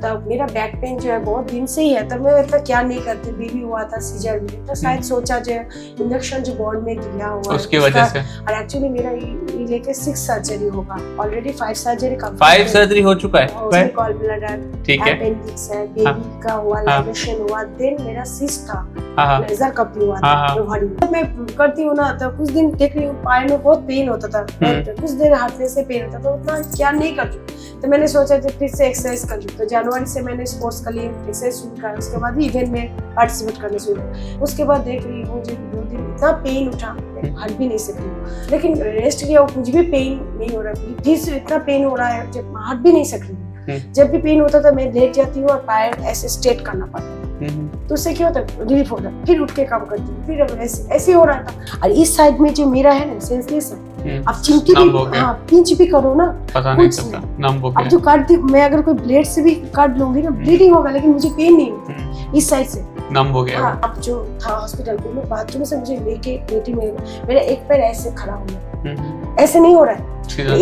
तब मेरा back pain जो है बहुत दिन से ही है, तब मैं इतना क्या नहीं करती, बेबी हुआ था सीजर में, तो शायद सोचा जो इंजेक्शन जो बॉडी में दिया हुआ उसकी वजह से। और एक्चुअली मेरा ये लेके 6 सर्जरी होगा ऑलरेडी, 5 सर्जरी का 5 सर्जरी हो चुका है। गॉल ब्लैडर, ठीक है, अपेंडिक्स है, बेबी का हुआ, लाइवेशन हुआ, देन मेरा सिस्ट था, लेजर कप हुआ था बॉडी में। मैं करती हूँ ना, तो कुछ दिन देख रही हूँ पाए में बहुत पेन होता था, कुछ देर हाथने से पेन होता था, उतना क्या नहीं करती, तो मैंने सोचा कि फिर से एक्सरसाइज कर लूँ। तो जनवरी से मैंने स्पोर्ट्स के लिए एक्सरसाइज शुरू किया, उसके बाद भी इवेंट में पार्टिसिपेट करने शुरू। उसके बाद देख रही हूँ मुझे 2 दिन इतना पेन उठा, हट भी नहीं सकती, लेकिन रेस्ट किया कुछ भी पेन नहीं हो रहा, फिर से इतना पेन हो रहा है जब हट भी नहीं सक रही। जब भी पेन होता था मैं लेट जाती हूँ और पैर ऐसे स्ट्रेट करना पड़ता, तो उससे क्या होता है रिलीफ होता है, फिर उठ के काम करती हूँ, फिर ऐसे हो रहा था। और इस साइड में जो मेरा है ना सेंसलेस है, अब चिमटी भी पिंच भी करो ना पता नहीं चलता, नम हो गया। अब जो काट दी, मैं अगर कोई ब्लेड से भी काट लूंगी ना ब्लीडिंग होगा, लेकिन मुझे पेन नहीं होता इस साइड से, नम हो गया। अब जो था हॉस्पिटल में बाथरूम से मुझे लेके बेटी में मेरा एक पैर ऐसे खड़ा हो गया, ऐसे नहीं हो रहा है,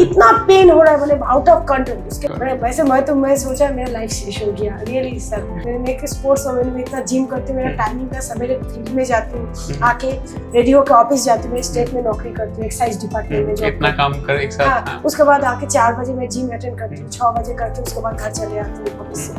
इतना पेन हो रहा है, मतलब आउट ऑफ कंट्रोल। उसके वैसे मैं सोचा मेरा लाइफ शेष हो गया रियली सर। मैं एक स्पोर्ट्स वुमेन में इतना जिम करती हूँ, मेरा टाइमिंग था, सवेरे फील्ड में जाती हूँ, आके रेडियो के ऑफिस जाती हूँ, मैं स्टेट में नौकरी करती हूँ, एक्साइज डिपार्टमेंट में इतना काम कर एक साथ। उसके बाद आके 4 बजे मैं जिम अटेंड करती हूँ, 6 बजे करती हूँ, उसके बाद घर चले आती हूँ ऑफिस से।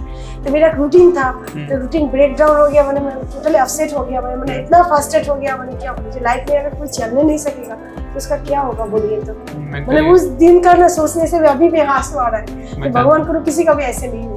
तो मेरा रूटीन था, तो रूटीन ब्रेक डाउन हो गया, मैंने टोटली अपसेट हो गया, मैंने इतना फ्रस्ट्रेट हो गया, मैंने क्या मुझे लाइफ में अगर कोई चलने नहीं सकेगा तो उसका क्या होगा बोलिए। तो मतलब उस दिन का ना सोचने से भी अभी आंसू आ रहा है, तो भगवान करो किसी का भी ऐसे नहीं हो।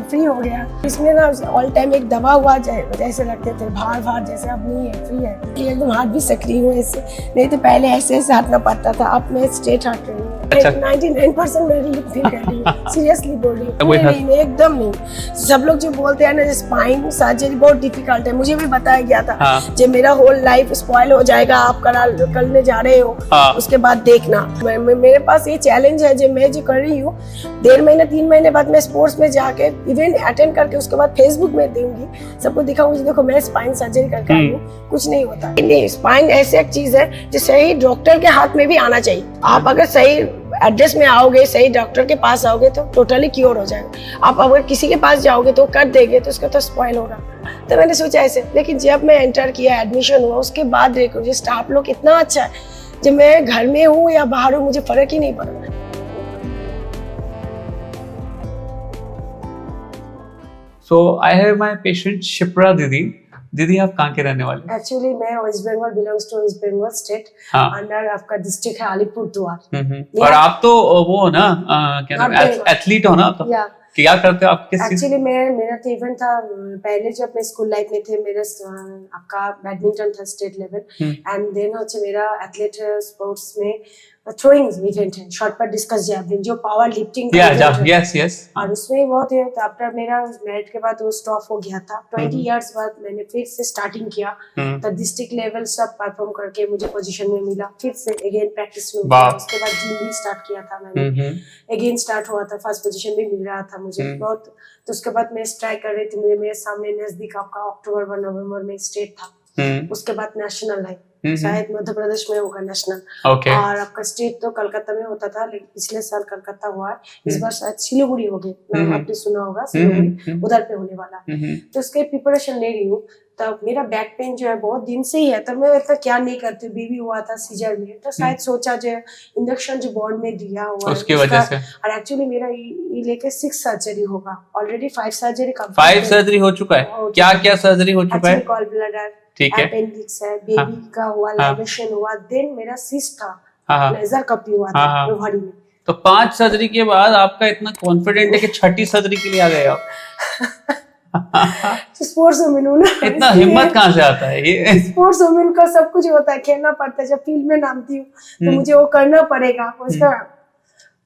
फ्री हो गया इसमें ना, ऑल टाइम एक दबा हुआ जैसे लगते थे, भार जैसे, अब नहीं है, फ्री है, एकदम हाथ भी सक्रिय हूँ ऐसे, नहीं तो पहले ऐसे हाथना पड़ता था, अब मैं स्ट्रेट हाथ रही हूँ। 99% मैं रिलीफ फील कर रही हूँ, सीरियसली बोल रही हूँ, नहीं एकदम नहीं। सब लोग जो बोलते हैं ना स्पाइन सर्जरी बहुत डिफिकल्ट है, मुझे भी बताया गया था जब मेरा होल लाइफ स्पॉइल हो जाएगा, आप करने जा रहे हो, उसके बाद देखना। मेरे पास ये चैलेंज है जो मैं जो कर रही हूँ, 1.5 महीने 3 महीने बाद मैं स्पोर्ट्स में जाके इवेंट अटेंड करके उसके बाद फेसबुक में दूंगी, सबको दिखाऊंगी, देखो मैं स्पाइन सर्जरी करके आई हूँ, कुछ नहीं होता। नहीं, स्पाइन ऐसी एक चीज है जो सही डॉक्टर के हाथ में भी आना चाहिए। आप अगर सही एड्रेस में आओगे, सही डॉक्टर के पास आओगे तो टोटली क्योर हो जाएगा। आप अगर किसी के पास जाओगे तो कर देंगे तो उसका तो स्पॉइल होगा। तो मैंने सोचा ऐसे, लेकिन जब मैं एंटर किया, एडमिशन हुआ, उसके बाद देखो जो स्टाफ लोग इतना अच्छा है, जब मैं घर में हूँ या बाहर हूँ मुझे फर्क ही नहीं पड़ रहा। So I have my patient Shipra दीदी। दीदी आप कहाँ के रहने वाले? एक्चुअली मैं West Bengal, belongs to West Bengal state, under आपका डिस्ट्रिक्ट है अलीपुरद्वार। और आप तो वो हो ना, क्या नाम, एथलीट हो ना, तो क्या करते हो आप? किस एक्चुअली मेरा तो इवेंट था पहले जब मैं स्कूल लाइफ में थे, मेरा आपका बैडमिंटन था स्टेट लेवल, एंड देन হচ্ছে मेरा एथलेट स्पोर्ट्स में थ्रोइंग इवेंट है, शॉर्ट पर डिस्कस जैवलिन, जो पावर लिफ्टिंग यस और उसमें बहुत है। तो आफ्टर मेरा मैरिट के बाद वो स्टॉप हो गया था, 20 इयर्स बाद मैंने फिर से स्टार्टिंग किया, तो डिस्ट्रिक्ट लेवल सब परफॉर्म करके मुझे पोजीशन में मिला, फिर से अगेन प्रैक्टिस में किया, उसके बाद जिम भी स्टार्ट किया था मैंने, अगेन स्टार्ट हुआ था, फर्स्ट पोजीशन भी मिल रहा था मुझे बहुत। तो उसके बाद मैं ट्राई कर रही थी, मेरे सामने नजदीक आपका अक्टूबर नवंबर में स्टेट था, उसके बाद नेशनल है, शायद मध्य प्रदेश में होगा नेशनल, और आपका स्टेट तो कलकत्ता में होता था, लेकिन पिछले साल कलकत्ता हुआ है, इस बार शायद सिलीगुड़ी हो गए, नाम आपने सुना होगा सिलीगुड़ी, उधर पे होने वाला। तो उसके प्रिपरेशन ले रही हूँ। तब मेरा बैक पेन जो है बहुत दिन से ही है, तब मैं इतना क्या नहीं करती, बेबी हुआ था सीजर में, तो शायद सोचा जो इंजेक्शन जो बॉडी में दिया हुआ उसकी वजह से। और एक्चुअली मेरा ये लेके 6 सर्जरी होगा ऑलरेडी, 5 सर्जरी का 5 सर्जरी हो चुका है। क्या क्या सर्जरी हो चुका है? गॉल ब्लैडर, ठीक है, अपेंडिक्स है, बेबी का हुआ, लाइवेशन हुआ, देन मेरा सिस्ट था, लेजर कप हुआ था बॉडी में। तो 5 सर्जरी के बाद आपका इतना कॉन्फिडेंट है कि 6ठी सर्जरी के लिए आ गए आप? स्पोर्ट्स वुमेन हूँ ना, इतना हिम्मत कहाँ से आता है? ये स्पोर्ट्स वुमेन का सब कुछ होता है, खेलना पड़ता है, जब फील्ड में नामती हूँ तो मुझे वो करना पड़ेगा, उसका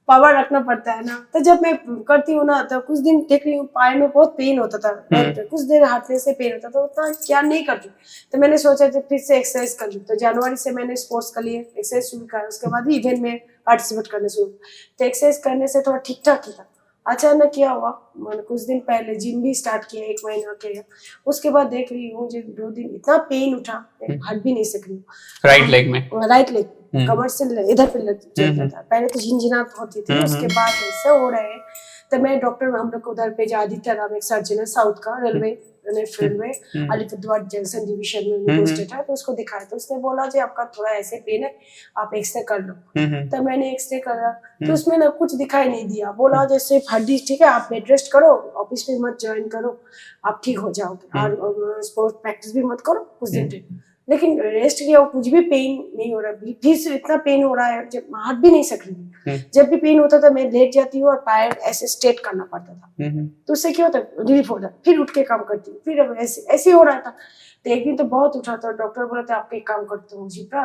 पावर रखना पड़ता है ना। तो जब मैं करती हूँ ना, तो कुछ दिन देख रही हूँ पाए में बहुत पेन होता था, कुछ देर हाथने से पेन होता था, उतना क्या नहीं करती, तो मैंने सोचा कि फिर से एक्सरसाइज कर लूँ। तो जनवरी से मैंने स्पोर्ट्स के लिए एक्सरसाइज शुरू किया, उसके बाद भी इवेंट में पार्टिसिपेट करने शुरू। तो एक्सरसाइज करने से थोड़ा ठीक ठाक ही था, अचानक क्या हुआ, मैंने कुछ दिन पहले जिम भी स्टार्ट किया, 1 महीना किया, उसके बाद देख रही हूँ मुझे 2 दिन इतना पेन उठा, हट भी नहीं सक रही हूँ, राइट लेग में, कमर से इधर पे लग जाता था, पहले तो झिनझिनाहट होती थी, उसके बाद ऐसा हो रहा है, तो मैं डॉक्टर हम लोग को उधर पे आदित्य राम एक सर्जन है साउथ का रेलवे फील्ड में अलीपुरद्वार जंक्शन डिवीजन में पोस्टेड है, तो उसको दिखाया तो उसने बोला जी आपका थोड़ा ऐसे पेन है, आप एक्सरे कर लो। तो मैंने एक्सरे करा तो उसमें ना कुछ दिखाई नहीं दिया, बोला जैसे हड्डी ठीक है आप बेड रेस्ट करो, ऑफिस में मत ज्वाइन करो, आप ठीक हो जाओगे और स्पोर्ट्स प्रैक्टिस भी मत करो कुछ दिन। लेकिन रेस्ट किया कुछ भी पेन नहीं हो रहा, फिर से इतना पेन हो रहा है जब हट भी नहीं सक रही। जब भी पेन होता था मैं लेट जाती हूँ और पैर ऐसे स्ट्रेट करना पड़ता था, तो उससे क्या होता है रिलीफ होता, फिर उठ के काम करती हूँ, फिर अब ऐसे हो रहा था। तो एक दिन तो बहुत उठा था, डॉक्टर बोला था आपके काम करते हो शिप्रा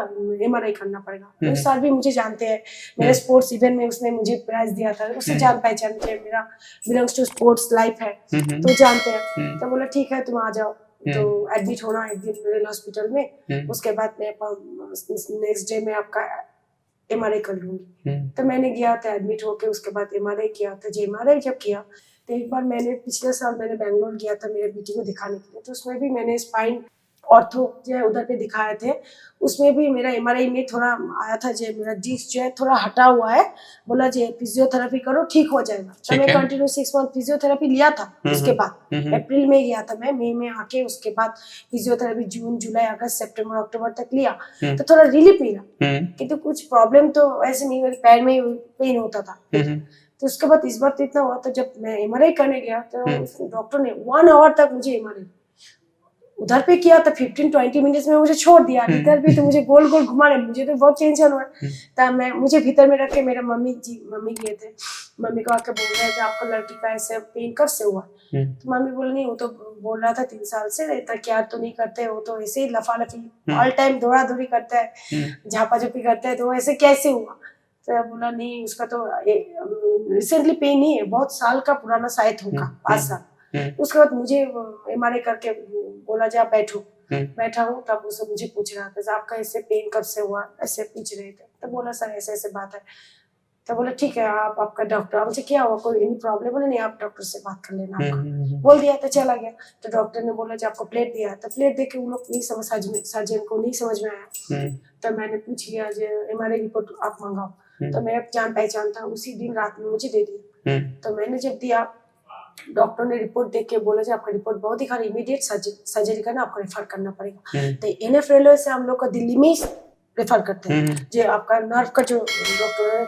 MRI करना पड़ेगा। उस साल भी मुझे जानते हैं, मेरे स्पोर्ट्स इवेंट में उसने मुझे प्राइज दिया था, उससे जान पहचान के मेरा बिलोंग्स टू स्पोर्ट्स लाइफ है तो जानते हैं। तो बोला ठीक है तुम आ जाओ, तो एडमिट होना एक दिन रेल हॉस्पिटल में, उसके बाद मैं नेक्स्ट डे में आपका MRI कर लूंगी। तो मैंने गया था एडमिट होके, उसके बाद MRI किया था। जो MRI जब किया तो एक बार मैंने पिछले साल मैंने बैंगलोर गया था मेरे बेटी को दिखाने के लिए, तो उसमें भी मैंने स्पाइन ऑर्थो जो है उधर पे दिखाए थे, उसमें भी मेरा MRI में थोड़ा आया था जो मेरा डिस्क जो है थोड़ा हटा हुआ है, बोला जी फिजियोथेरेपी करो ठीक हो जाएगा। तो मैं कंटिन्यू 6 मंथ फिजियोथेरेपी लिया था। उसके बाद अप्रैल में गया था मैं, मई में आके उसके बाद फिजियोथेरेपी जून जुलाई अगस्त सितंबर अक्टूबर तक लिया, तो थोड़ा रिलीफ मिला कि तो कुछ प्रॉब्लम तो ऐसे नहीं, मेरे पैर में पेन होता था। तो उसके बाद इस बार तो इतना हुआ था जब मैं MRI करने गया तो डॉक्टर ने 1 आवर तक मुझे MRI उधर पे किया था, 15-20 मिनट्स में मुझे छोड़ दिया। इधर भी तो मुझे गोल गोल घुमा रहे, मुझे तो बहुत टेंशन हुआ। तब मैं मुझे भीतर में रख के मेरा मम्मी गए थे, मम्मी को आके बोल रहे थे आपका लड़की का ऐसे पेन कब से हुआ? तो मम्मी बोली नहीं वो तो बोल रहा था 3 साल से, इतना केयर तो नहीं करते, वो तो ऐसे ही लफालफी ऑल टाइम दौड़ा दौड़ी करता है, झापाझपी करता है, तो ऐसे कैसे हुआ? तो बोला नहीं उसका तो रिसेंटली पेन नहीं है, बहुत साल का पुराना शायद होगा 5 साल। उसके बाद मुझे MRI करके बोला जा बैठो, बैठा हूँ, तब उसे मुझे पूछ रहा था आपका ऐसे पेन कब से हुआ, ऐसे पूछ रहे थे। तो बोला सर ऐसे ऐसे बात है। तो बोला ठीक है आप आपका डॉक्टर, मुझे क्या हुआ कोई एनी प्रॉब्लम? बोले नहीं आप डॉक्टर से बात कर लेना आपका। बोल दिया तो चला गया। तो डॉक्टर ने बोला जी आपको प्लेट दिया है, तो प्लेट देके वो लोग नहीं समझ, सर्जन को नहीं समझ में आया। तो मैंने पूछ लिया MRI रिपोर्ट आप मंगाओ, तो मेरा जान पहचान था, उसी दिन रात में मुझे दे दिया। तो मैंने जब दिया डॉक्टर ने रिपोर्ट देख के बोला जी आपका रिपोर्ट बहुत दिखा रही, इमीडिएट सर्जरी करना, आपको रेफर करना पड़ेगा। तो NF रेलवे से हम लोग को दिल्ली में रेफर करते हैं, जो आपका नर्व का जो डॉक्टर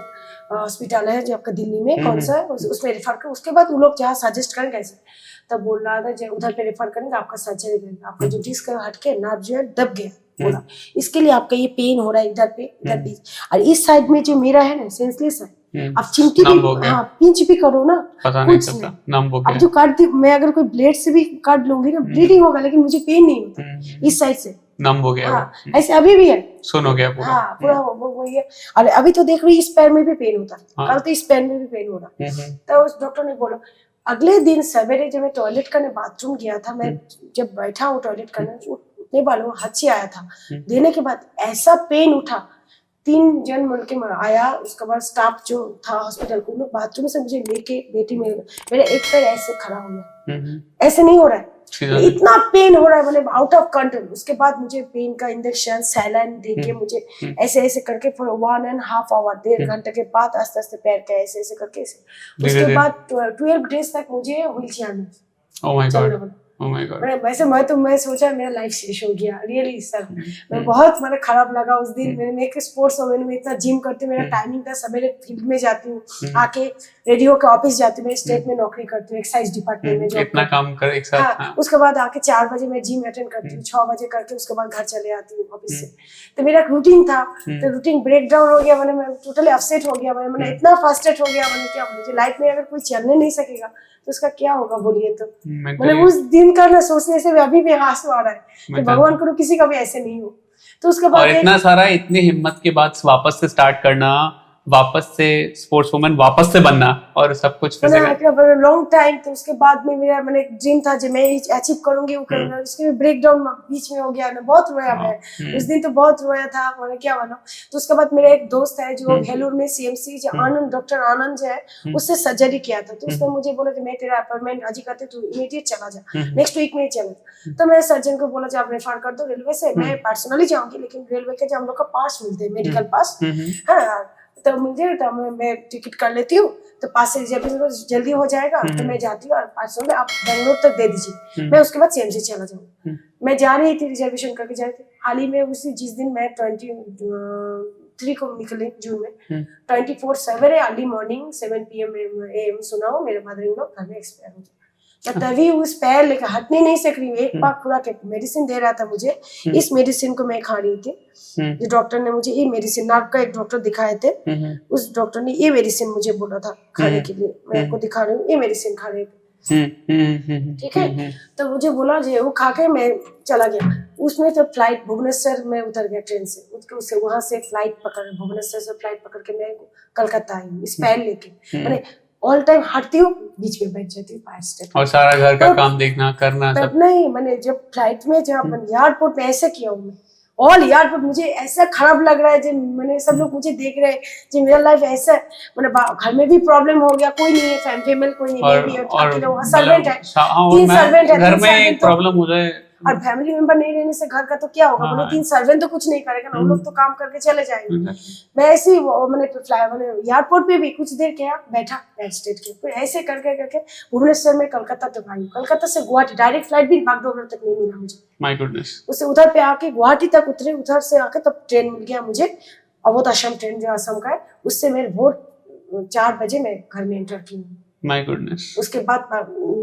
हॉस्पिटल है जो आपका दिल्ली में कौन सा है उसमें रेफर कर, उसके बाद वो लोग जहाँ सजेस्ट करेंगे ऐसे। तब बोल रहा था जो उधर पे रेफर करेंगे आपका सर्जरी करेंगे, आपका जो डिस्क हट के नर्व जो है दब गया, बोला इसके लिए आपका ये पेन हो रहा है इधर पे इधर भी, और इस साइड में जो मेरा है ना सेंसलेस है, आप चिमटी भी पिंच भी करो ना कुछ नहीं, अब जो काट दी मैं अगर कोई ब्लेड से भी काट लूंगी ना ब्लीडिंग होगा, लेकिन मुझे पेन नहीं होता इस साइड से, नम हो गया। हाँ, ऐसे अभी भी है, सुन हो गया पूरा। हाँ पूरा वही है। और अभी तो देख रही इस पैर में भी पेन होता, कल तो इस पैर में भी पेन हो रहा। तो उस डॉक्टर ने बोला अगले दिन सवेरे जब मैं टॉयलेट करने बाथरूम गया था, मैं जब बैठा हूँ टॉयलेट करने, उठने वालों हंसी आया था, देने के बाद ऐसा पेन उठा, 3 जन मिल के आया, उसके बाद स्टाफ जो था हॉस्पिटल को, लोग बाथरूम से मुझे लेके बेटी मेरा एक पैर ऐसे खड़ा हो गया, ऐसे नहीं हो रहा है, इतना पेन हो रहा है मतलब आउट ऑफ कंट्रोल। उसके बाद मुझे पेन का इंजेक्शन सैलाइन देके मुझे ऐसे ऐसे करके फॉर 1.5 आवर 1.5 घंटे के बाद आस्ते आस्ते पैर के ऐसे ऐसे करके उसके बाद 12 डेज तक मुझे व्हील चेयर में चलना। Oh my God. वैसे मैं सोचा मेरा लाइफ शेष हो गया रियली सर, मैं बहुत मतलब खराब लगा उस दिन। मैं एक स्पोर्ट्स वुमेन में इतना जिम करती हूँ, मेरा टाइमिंग था सवेरे फील्ड में जाती हूँ, आके रेडियो के ऑफिस जाती हूँ, मैं स्टेट में नौकरी करती हूँ एक्साइज डिपार्टमेंट में, इतना काम कर एक साथ। हाँ, उसके बाद आके 4 बजे मैं जिम अटेंड करती हूँ, 6 बजे करके उसके बाद घर चले आती हूँ ऑफिस से। तो मेरा रूटीन था, तो रूटीन ब्रेक डाउन हो गया, मैंने मैं टोटली अपसेट हो गया, मैंने इतना फ्रस्ट्रेट हो गया, मैंने क्या मुझे लाइफ में अगर कोई चलने नहीं सकेगा तो उसका क्या होगा बोलिए। तो मतलब उस दिन का ना सोचने से भी अभी भी आंसू आ रहा है कि भगवान करो किसी का भी ऐसे नहीं हो। तो उसके बाद इतना सारा इतनी हिम्मत के बाद वापस से स्टार्ट करना, वापस से स्पोर्ट्स वुमन वापस से बनना और सब कुछ लॉन्ग टाइम। तो उसके बाद में मेरा मैंने एक ड्रीम था जो मैं अचीव करूंगी वो करूंगा, उसके ब्रेक डाउन बीच में हो गया ना, बहुत रोया मैं उस दिन, तो बहुत रोया था, मैंने क्या बना। तो उसके बाद मेरा एक दोस्त है जो भेलूर में CMC जो आनंद, डॉक्टर आनंद जो है उससे सर्जरी किया था, तो उसने मुझे बोला कि मैं तेरा अपॉइंटमेंट आज ही करते तू इमीडिएट चला जा, नेक्स्ट वीक में चला। तो मैं सर्जन को बोला आप रेफर कर दो रेलवे से, मैं पर्सनली जाऊंगी लेकिन रेलवे के जो हम लोग का पास मिलते हैं मेडिकल पास, हाँ तो मुझे मैं टिकट कर लेती हूँ, तो 5 से रिजर्वेशन जल्दी हो जाएगा तो मैं जाती हूँ और 500 में आप बेंगलोर तक दे दीजिए, मैं उसके बाद CMC चला जाऊँ। मैं जा रही थी रिजर्वेशन करके जा रही थी। हाल ही में उसी जिस दिन मैं 23 को निकली जून में, 24 सवेरे अर्ली मॉर्निंग 7 PM सुना हो मेरे मदर इन लॉ घर में एक्सपायर हो गए। मैं तभी उस पैर लेकर हटने नहीं सक रही हूँ। एक पाक पूरा के मेडिसिन दे रहा था मुझे, इस मेडिसिन को मैं खा रही थी। जो डॉक्टर ने मुझे ये मेडिसिन, नाक का एक डॉक्टर दिखाए थे, उस डॉक्टर ने ये मेडिसिन मुझे बोला था खाने के लिए, मैं आपको दिखा रही हूँ, ये मेडिसिन खा रही थी। ठीक है, तो मुझे बोला जो वो खा के मैं चला गया। उसमें तो फ्लाइट भुवनेश्वर में उतर गया ट्रेन से, वहां से फ्लाइट पकड़, भुवनेश्वर से फ्लाइट पकड़ के मैं कलकत्ता आई हूँ इस पैर लेके। मैंने ऑल टाइम हटती हूँ, बीच में बैठ जाती हूँ फायर स्टेप, और सारा घर का काम देखना करना सब। नहीं, मैंने जब फ्लाइट में जब एयरपोर्ट में ऐसे किया हूँ मैं, ऑल एयरपोर्ट मुझे ऐसा खराब लग रहा है जो मैंने, सब लोग मुझे देख रहे हैं जो मेरा लाइफ ऐसा है। मैंने घर में भी प्रॉब्लम हो गया, कोई नहीं है फैमिली, कोई नहीं, बेबी है, सर्वेंट है, 3 सर्वेंट है, घर में एक प्रॉब्म हो जाए और फैमिली मेंबर नहीं रहने से घर का तो क्या होगा। बोले 3 सर्वेंट तो कुछ नहीं करेगा ना, हम लोग तो काम करके चले जाएंगे। मैं ऐसे ही मैंने एयरपोर्ट पे भी कुछ देर क्या बैठा बैक स्टेट के, फिर ऐसे करके करके भुवनेश्वर में कलकत्ता तक आई। कलकत्ता से गुवाहाटी डायरेक्ट फ्लाइट भी बागडोगरा तक नहीं मिला मुझे। My goodness. उससे उधर पे आके गुवाहाटी तक उतरे, उधर से आके तब ट्रेन मिल गया मुझे, अवध आश्रम ट्रेन जो असम का है, उससे मेरे भोर 4 बजे मैं घर में एंटर की। My goodness. उसके बाद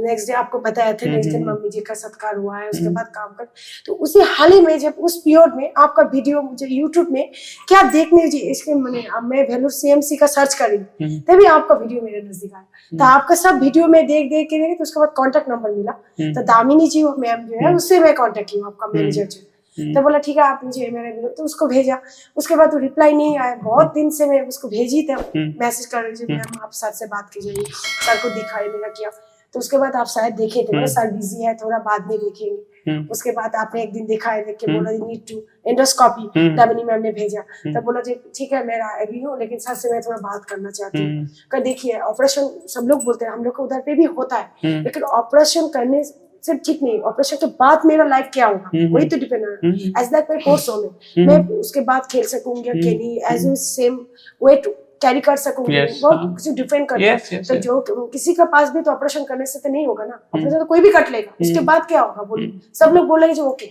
नेक्स्ट डे आपको बताया था, नेक्स्ट दिन मम्मी जी का सत्कार हुआ है, उसके बाद काम कर। तो उसी हाल ही में जब उस पीरियड में आपका वीडियो मुझे यूट्यूब में क्या देखने जी, इसके मैं वेलूर CMC का सर्च करी, तभी आपका वीडियो मेरे नजदीक आया। तो आपका सब वीडियो में देख के तो उसके बाद कॉन्टेक्ट नंबर मिला, तो दामिनी जी मैम जो है उससे मैं कॉन्टेक्ट की, आपका मैनेजर जो, तो बोला ठीक है आप मुझे मेरे, तो उसको भेजा। उसके बाद वो रिप्लाई नहीं आया, बहुत दिन से मैं उसको भेजी थी, मैसेज कर रही थी मैम आप सर से बात कीजिए, सर को दिखाई मेरा किया। तो उसके बाद आप शायद देखे थे, सर बिजी है थोड़ा, बाद में देखेंगे। उसके बाद आपने एक दिन दिखाए, देख के बोला need to endoscopy, Damini ma'am ने भेजा। तो बोला जी ठीक है मैं अभी हूँ, लेकिन सर से मैं थोड़ा बात करना चाहती हूँ। कहा देखिए ऑपरेशन सब लोग बोलते हैं, हम लोग को उधर पे भी होता है, लेकिन ऑपरेशन करने सिर्फ ठीक नहीं, ऑपरेशन के बाद मेरा लाइफ क्या होगा वही तो डिपेंड है। एज दैट मैं कोर्स हो मैं उसके बाद खेल सकूंगी अकेली, एज सेम वेट कैरी कर सकूंगी, बहुत कुछ डिफेंड करता है। तो जो किसी के पास भी तो ऑपरेशन करने से तो नहीं होगा ना, ऑपरेशन तो कोई भी कर लेगा, उसके बाद क्या होगा बोलिए। सब लोग बोलेंगे जो ओके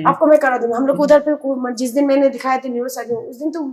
आपको मैं करा दूंगा। हम लोग उधर पे जिस दिन मैंने दिखाया था न्यूरोसर्जन, उस दिन तो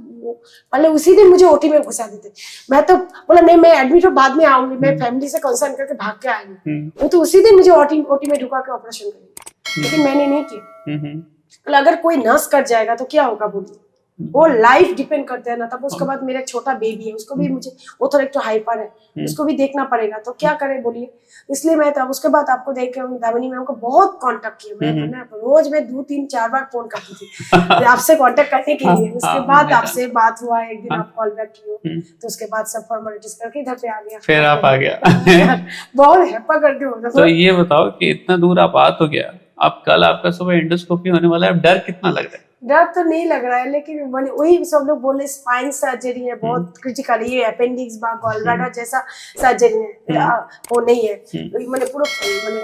पहले उसी दिन मुझे OT में घुसा देते। मैं तो बोला नहीं मैं एडमिट हो बाद में आऊंगी, मैं फैमिली से कंसर्न करके भाग के आएंगी। वो तो उसी दिन मुझे OT में ढुका के ऑपरेशन करेंगे, लेकिन मैंने नहीं किया। अगर कोई नर्स कर जाएगा तो क्या होगा बोलिए, वो लाइफ डिपेंड करते हैं ना। तब उसके बाद मेरा एक छोटा बेबी है, उसको भी मुझे, वो थोड़ा एक तो हाइपर है, उसको भी देखना पड़ेगा, तो क्या करें बोलिए। इसलिए मैं तब उसके बाद आपको देख के दामिनी मैम को बहुत कांटेक्ट किया। मैं रोज में 2-3-4 बार फोन करती थी आपसे कांटेक्ट करने के लिए। उसके बाद आपसे बात हुआ, एक दिन आप कॉल बैक किए, तो उसके बाद सब फॉर्मेलिटीज करके इधर पे आ गया, फिर आप आ गया। बहुत हैप्पा करके होता। तो ये बताओ कि इतना दूर आप आ तो गया, अब कल आपका सुबह एंडोस्कोपी होने वाला है, डर कितना लग रहा है? डर तो नहीं लग रहा है, लेकिन वही सब लोग बोले स्पाइन सर्जरी है, बहुत क्रिटिकल, ये अपेंडिक्स गॉलब्लैडर जैसा सर्जरी है, वो नहीं है। मैंने पूरा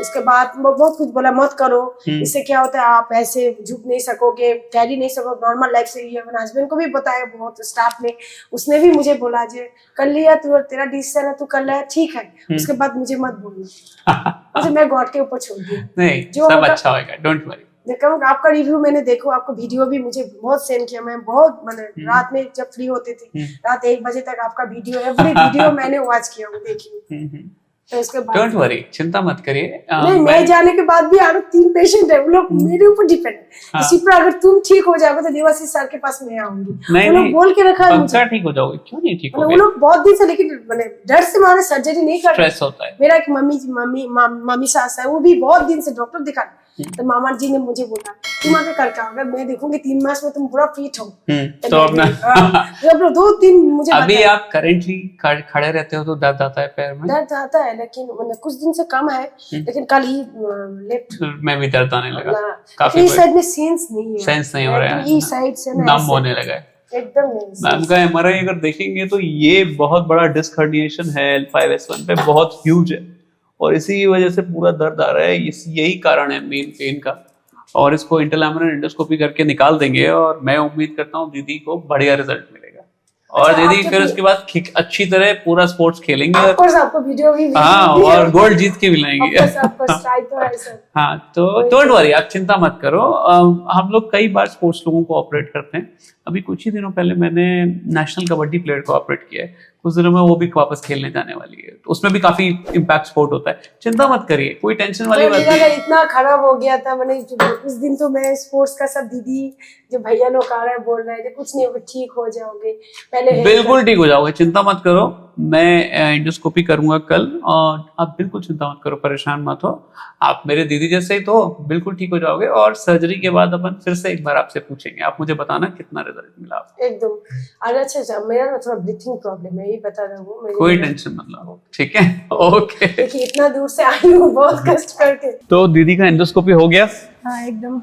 इसके बाद बहुत कुछ बोला मत करो, इससे क्या होता है आप ऐसे झुक नहीं सकोगे, कैरी नहीं सकोगे नॉर्मल लाइफ से। ये मैंने हस्बैंड को भी बताया, बहुत स्टाफ में, उसने भी मुझे बोला जे कर लिया तू, तेरा डिसीजन है तू कर लिया ठीक है, उसके बाद मुझे मत बोलना। मैं गॉड के ऊपर छोड़ दिया, नहीं जो सब अच्छा होगा, डोंट वरी। आपका रिव्यू मैंने देखो, आपका वीडियो भी मुझे बहुत सेंड किया, मैं बहुत मैंने रात में जब फ्री होते थे रात 1 बजे तक आपका वीडियो, एवरी वीडियो मैंने वॉच किया हूँ, देखी। तो इसके बाद डोंट वरी, चिंता मत करिए। नहीं मैं जाने के बाद भी और 3 पेशेंट है, वो लोग मेरे ऊपर डिपेंड है। इसी पर अगर तुम ठीक हो जाओगे तो देवाशीष सर के पास मैं आऊंगी। वो लोग बोल के रखा है मुझे, ठीक हो जाओगे, क्यों नहीं ठीक होगे? वो लोग बहुत दिन से, लेकिन मैंने डर से मारे सर्जरी नहीं कर, स्ट्रेस होता है। मेरा एक मम्मी सास है, वो भी बहुत दिन से डॉक्टर दिखा, तो मामा जी ने मुझे बोला तुम आगे करके आओ, अगर मैं देखूंगी 3 मास में तुम पूरा फिट हो तो अपना 2-3 मुझे अभी आप करेंटली खड़े रहते हो तो दर्द आता है पैर में? दर्द आता है, लेकिन कुछ दिन से कम है, लेकिन कल ही लेफ्ट में भी दर्द आने लगा, काफी इस साइड में सेंस नहीं हो रहा है, इस साइड से नम होने लगा है एकदम। मैम का MRI अगर देखेंगे तो ये बहुत बड़ा डिस्क हर्निएशन है, L5S1 पे बहुत ह्यूज है, और इसी की वजह से पूरा दर्द आ रहा है। यही कारण है मेन पेन का, और इसको इंटरलैमिनर एंडोस्कोपी करके निकाल देंगे, और मैं उम्मीद करता हूँ दीदी को बढ़िया रिजल्ट मिलेगा। और अच्छा, दीदी आपके फिर उसके बाद अच्छी तरह पूरा स्पोर्ट्स खेलेंगे ऑफ कोर्स आपको वीडियो भी हाँ भी और है। गोल्ड जीत के भी लाएंगे। आपको स्ट्राइक तो है सर। हाँ तो डोंट वरी, आप चिंता मत करो। हम लोग कई बार स्पोर्ट्स लोगों को ऑपरेट करते हैं। अभी कुछ ही दिनों पहले मैंने नेशनल कबड्डी प्लेयर को ऑपरेट किया है, कुछ दिनों में वो भी वापस खेलने जाने वाली है, तो उसमें भी काफी इम्पैक्ट स्पोर्ट होता है। चिंता मत करिए, कोई टेंशन वाली बात नहीं। इतना खराब हो गया था मैंने उस दिन, तो मैं स्पोर्ट्स का सब दीदी जो भैया लोग आ रहे हैं बोल रहे थे कुछ नहीं होगा, ठीक हो जाओगे पहले। बिल्कुल ठीक हो जाओगे, चिंता मत करो। मैं एंडोस्कोपी करूंगा कल और आप बिल्कुल चिंता मत करो, परेशान मत हो। आप मेरे दीदी जैसे ही तो बिल्कुल ठीक हो जाओगे। और सर्जरी के बाद अपन फिर से एक बार आपसे पूछेंगे, आप मुझे बताना कितना रिजल्ट मिला आपको। एकदम। और अच्छा मेरा ना थोड़ा ब्रीथिंग प्रॉब्लम है, ये बता रहा हूँ। कोई टेंशन मत लो, ठीक है, ओके। देखिए इतना दूर से आई हूँ बहुत कष्ट करके। तो दीदी का एंडोस्कोपी हो गया? हाँ एकदम।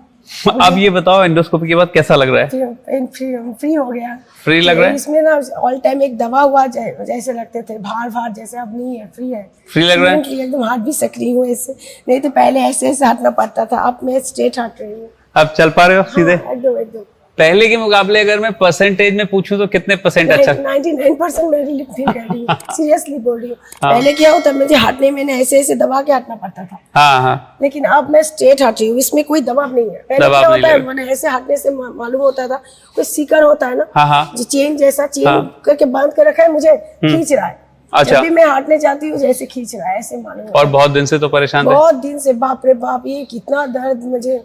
अब ये बताओ एंडोस्कोपी के बाद कैसा लग रहा है? फ्री हो गया। फ्री लग रहा है? इसमें ना ऑल टाइम एक दबा हुआ जैसे लगते थे, भार जैसे, अब नहीं है, फ्री है। फ्री लग रहा है? एकदम हाथ भी सक्रिय हूँ ऐसे, नहीं तो पहले ऐसे ऐसे हाथना पड़ता था, अब मैं स्ट्रेट हाथ रही हूँ। अब चल पा रहे हो सीधे? एकदम एकदम। पहले के मुकाबले अगर मैं परसेंटेज में पूछूं तो कितने परसेंट अच्छा? 99% मैं रिलीफ फील कर रही हूँ, सीरियसली बोल रही हूँ। पहले क्या होता मुझे हाथने में ऐसे ऐसे दबा के हाथना पड़ता था। हाँ हाँ। लेकिन अब मैं स्ट्रेट हाथ रही हूँ, इसमें कोई दबाव नहीं है। पहले क्या होता है मैंने ऐसे हाथने से मालूम होता था कोई सीकर होता है ना, हाँ हाँ, जो चेन जैसा चेन करके बांध कर रखा है, मुझे खींच रहा है। अच्छा। जब भी मैं हाथने जाती हूँ जैसे खींच रहा है, ऐसे मालूम। और बहुत दिन से तो परेशान थे? बहुत दिन से, बाप रे बाप, ये कितना दर्द मुझे।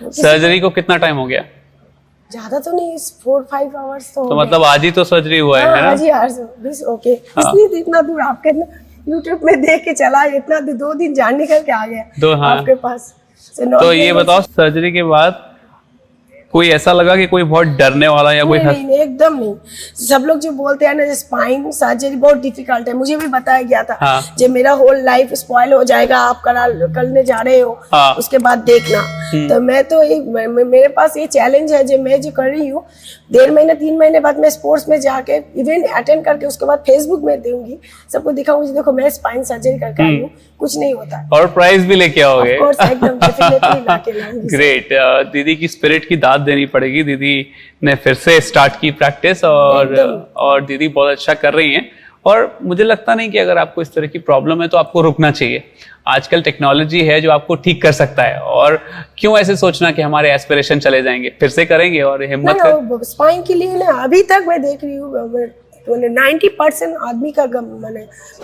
सर्जरी को कितना टाइम हो गया? ज्यादा तो नहीं, 4-5 आवर्स तो मतलब आज ही तो सर्जरी हुआ है ना? आज ही आज ओके। इसलिए इतना दूर आपके यूट्यूब में देख के चला, इतना 2 दिन जान निकल के आ गया आपके पास। तो ये बताओ सर्जरी के बाद कोई ऐसा लगा कि कोई बहुत डरने वाला या कोई? नहीं, एकदम नहीं। सब लोग जो बोलते हैं ना स्पाइन सर्जरी बहुत डिफिकल्ट है, मुझे भी बताया गया था जब मेरा होल लाइफ स्पॉइल हो जाएगा, आप करने जा रहे हो उसके बाद देखना। तो मैं तो मेरे पास ये चैलेंज है जो मैं जो कर रही हूँ, 1.5 महीने 3 महीने बाद मैं स्पोर्ट्स में जाके इवेंट अटेंड करके उसके बाद फेसबुक में दूंगी, सबको दिखाऊंगी देखो मैं स्पाइन सर्जरी करके आई हूँ, कुछ नहीं होता है। और प्राइज भी लेके आओगे? एकदम डेफिनेटली लाके लाऊंगी। ग्रेट। दीदी की स्पिरिट की दाद देनी पड़ेगी। दीदी ने फिर से स्टार्ट की प्रैक्टिस और दीदी बहुत अच्छा कर रही हैं। और मुझे लगता नहीं कि अगर आपको इस तरह की प्रॉब्लम है तो आपको रुकना चाहिए। आजकल टेक्नोलॉजी है जो आपको ठीक कर सकता है, और क्यों ऐसे सोचना कि हमारे एस्पिरेशन चले जाएंगे, फिर से करेंगे और हिम्मत कर। स्पाइन के लिए ना अभी तक मैं देख रही हूँ 90% आदमी का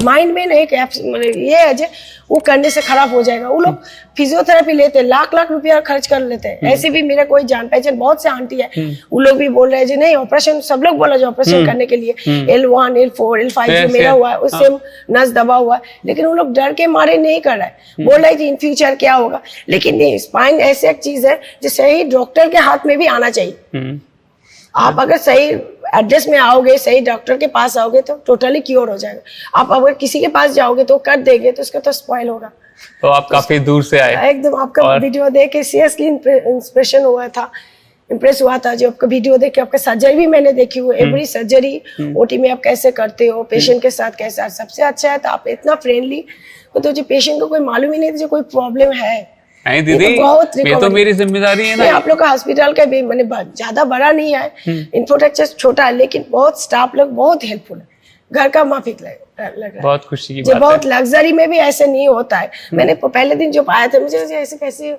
माइंड में ना एक ये है जो वो करने से खराब हो जाएगा। वो लोग फिजियोथेरेपी लेते हैं, लाख रुपया खर्च कर लेते हैं। ऐसे भी मेरा कोई जान पहचान बहुत से आंटी है, वो लोग भी बोल रहे हैं नहीं ऑपरेशन, सब लोग बोला जो ऑपरेशन करने के लिए L1 L4 L5 जो मेरा हुआ है उससे नस दबा हुआ है, लेकिन वो लोग डर के मारे नहीं कर रहे हैं, बोल रहे थे इन फ्यूचर क्या होगा। लेकिन नहीं, स्पाइन ऐसी एक चीज है जो सही डॉक्टर के हाथ में भी आना चाहिए। आप अगर सही एड्रेस में आओगे, सही डॉक्टर के पास आओगे तो टोटली क्योर हो जाएगा। आप अगर किसी के पास जाओगे तो कर देंगे तो उसका तो स्पॉइल होगा। तो आप काफी दूर से आए? एकदम, आपका वीडियो देख के सीरियसली इंस्पिरेशन हुआ था, इम्प्रेस हुआ था। जो आपका वीडियो देख के, आपका सर्जरी भी मैंने देखी हुई, एवरी सर्जरी ओटी में आप कैसे करते हो, पेशेंट के साथ कैसे। सबसे अच्छा है तो आप इतना फ्रेंडली, तो जो पेशेंट को कोई मालूम ही नहीं था जो कोई प्रॉब्लम है। नहीं दीदी, ये तो मेरी जिम्मेदारी है ना। आप लोग का हॉस्पिटल का भी मैंने ज्यादा बड़ा नहीं है, इंफ्रास्ट्रक्चर छोटा है, लेकिन बहुत स्टाफ लोग बहुत हेल्पफुल है, घर का माफिक लग रहा है। बहुत खुशी की बात है। बहुत लग्जरी में भी ऐसे नहीं होता है। मैंने पहले दिन जो पाया था मुझे ऐसे कैसे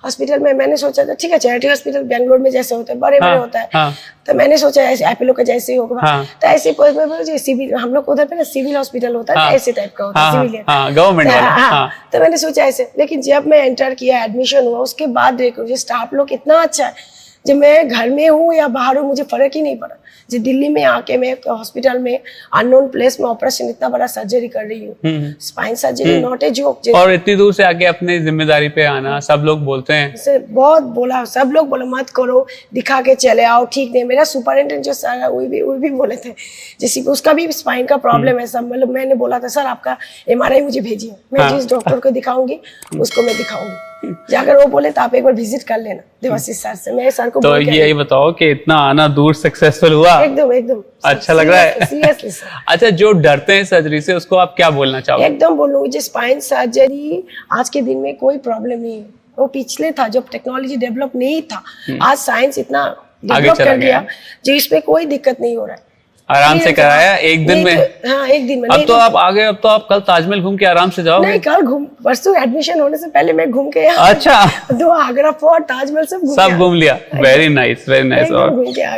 हॉस्पिटल में, मैंने सोचा था ठीक है चैरिटी हॉस्पिटल बेंगलोर में जैसे होता है बड़े होता है, तो मैंने सोचा ऐसे एपोलो का जैसे ही होगा, तो ऐसे सिविल, हम लोग उधर पे ना सिविल हॉस्पिटल होता है, ऐसे टाइप का होता है सिविलियन गवर्नमेंट वाला। तो मैंने सोचा ऐसे, लेकिन जब मैं एंटर किया, एडमिशन हुआ, उसके बाद देखो स्टाफ लोग इतना अच्छा है। जब मैं घर में हूँ या बाहर हूँ मुझे फर्क ही नहीं पड़ा। जो दिल्ली में आके मैं हॉस्पिटल में अननोन प्लेस में ऑपरेशन, इतना बड़ा सर्जरी कर रही हूँ, spine surgery, not a joke. और इतनी दूर से आके अपने जिम्मेदारी पे आना, सब लोग बोलते हैं, बहुत बोला, सब लोग बोला मत करो, दिखा के चले आओ, ठीक नहीं। मेरा सुपरिटेंडेंट जो सर है वो भी बोले थे, जैसे उसका भी स्पाइन का प्रॉब्लम है सब, मतलब मैंने बोला था सर आपका MRI मुझे भेजिए, मैं जिस डॉक्टर को दिखाऊंगी उसको मैं दिखाऊंगी। जाकर वो बोले तो आप एक बार विजिट कर लेना देवाशीष सर से। मैं सर को तो यही बताओ कि इतना आना दूर सक्सेसफुल हुआ? एकदम अच्छा लग रहा है। Seriously sir. अच्छा, जो डरते हैं सर्जरी से उसको आप क्या बोलना चाहोगे? एकदम बोलूंगी स्पाइन सर्जरी आज के दिन में कोई प्रॉब्लम नहीं है। वो पिछले था जब टेक्नोलॉजी डेवलप नहीं था, आज साइंस इतना डेवलप कर गया जो इसमें कोई दिक्कत नहीं हो रहा है। आराम से कराया एक दिन में? हाँ, एक दिन में। अब तो आप आ गए, अब तो आप कल ताजमहल घूम के आराम से जाओगे? नहीं, कल परसों एडमिशन होने से पहले मैं घूम के अच्छा, दो आगरा फोर्ट, ताजमहल सब घूम लिया। Very nice, very nice. और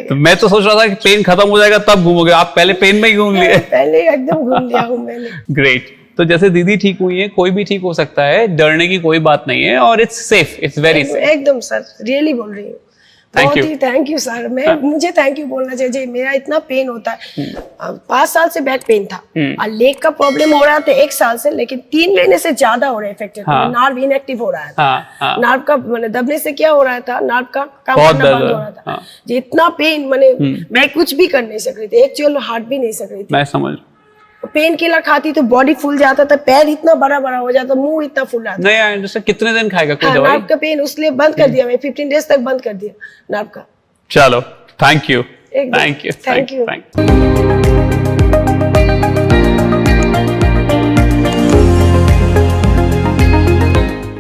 तो मैं तो सोच रहा था कि पेन खत्म हो जाएगा तब घूमोगे, आप पहले पेन में ही घूम लिए। पहले एकदम घूम लिया हूँ मैंने। ग्रेट। तो जैसे दीदी ठीक हुई है, कोई भी ठीक हो सकता है, डरने की कोई बात नहीं है, और it's safe, it's very safe. एकदम सर, रियली बोल रही हूँ। बहुत ही थैंक यू सर। मुझे थैंक यू बोलना चाहिए। मेरा इतना पेन होता है, 5 साल से बैक पेन था और लेग का प्रॉब्लम हो रहा था 1 साल से, लेकिन 3 महीने से ज्यादा हो रहा है इफेक्टेड। नर्व इनएक्टिव हो रहा है। नर्व का मैंने दबने से क्या हो रहा था, नर्व का काम करना बंद हो रहा था। इतना पेन, मैं कुछ भी कर नहीं सक रही थी, एक्चुअल हार्ट भी नहीं सक रही थी। मैं समझ। पेन किलर खाती तो बॉडी फूल जाता था, पैर इतना बड़ा बड़ा हो जाता, मुंह इतना फूल जाता। नहीं, अंडरस्टैंड। कितने दिन खाएगा कोई दवाई? नर्व का पेन उसलिए बंद कर दिया मैं, 15 डेज तक बंद कर दिया नर्व का। चलो, थैंक यू, थैंक यू।